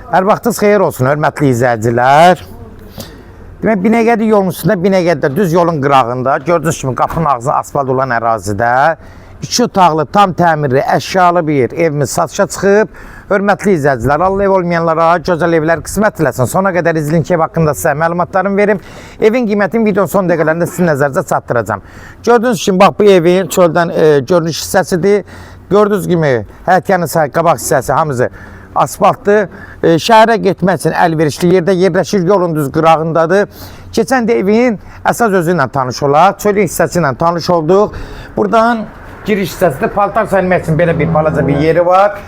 Hər vaxtınız xeyir olsun, hörmətli izləyicilər. Demək, Binəqədi yolun üstündə, Binəqədidə düz yolun qırağında, gördüyünüz kimi qapının ağzı asfalt olan ərazidə 2 otaqlı, tam təmirli, əşyalı bir evimiz satışa çıxıb. Hörmətli izləyicilər, Allah ev olmayanlara gözəl evlər qismət eləsin. Sona qədər izləyin ki, ev haqqında sizə məlumatlarımı verim. Evin qiymətini videonun son dəqiqələrində sizin nəzərinizə çatdıracağam. Gördüyünüz kimi, bax, bu evin çöldən görünüş hissəsidir. Gördüyünüz kimi, həyətyanın qabaq hissəsi hamısı asfaltdır. Şəhərə getmək üçün əlverişli yerdə yerləşir, yolun düz qırağındadır. Keçən də evin əsas özü ilə tanış olaq, çölün hissəsi ilə tanış olduq. Buradan giriş hissəsində paltar sərmək üçün belə bir balaca bir yeri var.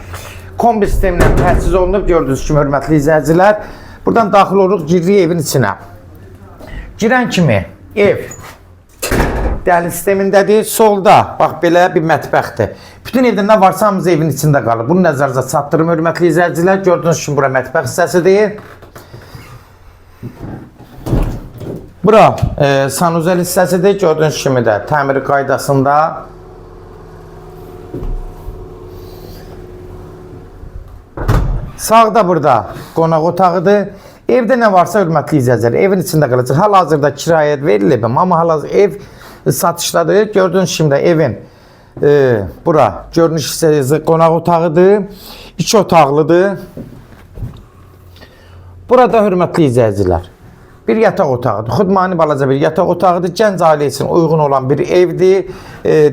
Kombi sistemindən təchiz olunub, gördüyünüz kimi, hörmətli izləyicilər. Buradan daxil oluruq, giririk evin içinə. Girən kimi ev dəhliz sistemindədir. Solda, bax, belə bir mətbəxdir. Bütün evdə nə varsa hamısı evin içində qalır. Bunu nəzərinizə çatdırım, hörmətli izləyicilər. Gördüyünüz kimi, bura mətbəx hissəsidir. Bura sanuzel hissəsidir. Gördüyünüz kimi də təmiri qaydasında. Sağda burada qonaq otağıdır. Evdə nə varsa, hörmətli izləyicilər, evin içində qalacaq. Hal-hazırda kirayə verilib, amma hal-hazırda ev satışdadır. Gördüyünüz kimi də evin bura görünüş hissəsi qonaq otağıdır. 2 otaqlıdır. Burada, hörmətli izləyicilər, bir yataq otağıdır. Xudmani balaca bir yataq otağıdır. Gənc ailə üçün uyğun olan bir evdir.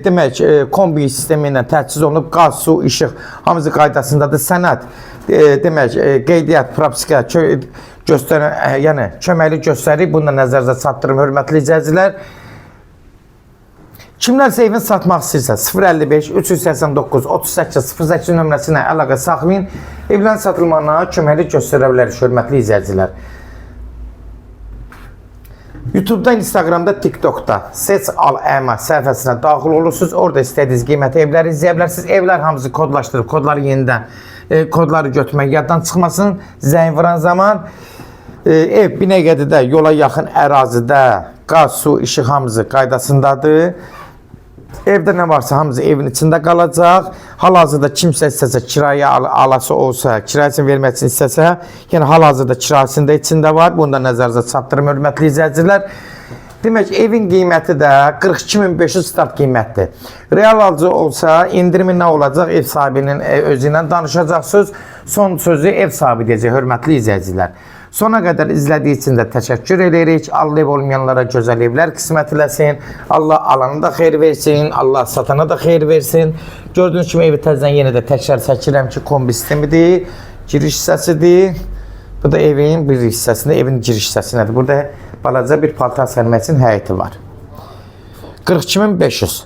Demək, kombi sistemi ilə təchiz olunub. Qaz, su, işıq hamısı qaydasındadır. Sənəd, demək, qeydiyyat, propiska göstərən, yəni köməkli göstərir. Bunu da nəzərinizə çatdırım, hörmətli izləyicilər. Kimlərsə evini satmaq istəyirsə 055 389 38 08 nömrəsi ilə əlaqə saxlayın. Evlərin satılmağına köməkli göstərə bilərik, hörmətli izləyicilər. YouTube'da, Instagram'da, TikTok'da Seç Al Əma səhifəsinə daxil olursunuz. Orada istədiyiniz qiyməti evləri izləyə bilərsiniz. Evlər hamısı kodlaşdırıb, kodları yenidən, kodları götürmək yaddan çıxmasın. Zəng vuran zaman ev Binəqədidə yola yaxın ərazidə qaz, su, işıq hamısı qaydasındadır. Evdə nə varsa hamısı evin içində qalacaq. Hal-hazırda kimsə istəsə, kiraya alası olsa, kirayəsini vermək üçün istəsə, yəni hal-hazırda kirasında içində var. Bunu da nəzərinizə çatdırım, hörmətli izləyicilər. Demək, evin qiyməti də 42.500 start qiymətdir. Real alıcı olsa, indirimi nə olacaq? Ev sahibinin özü ilə danışacaqsınız. Son sözü ev sahibi deyəcək, hörmətli izləyicilər. Sona qədər izlədiyi üçün də təşəkkür edirik. Allah ev olmayanlara gözəl evlər qismət eləsin. Allah alanı da xeyir versin. Allah satana da xeyir versin. Gördüyünüz kimi evi təzdən yenə də təkrar çəkirəm ki, kombi sistemidir. Giriş hissəsidir. Bu da evin bir hissəsində, evin giriş hissəsindədir. Burada balaca bir paltar sərmək üçün həyəti var. 42.500.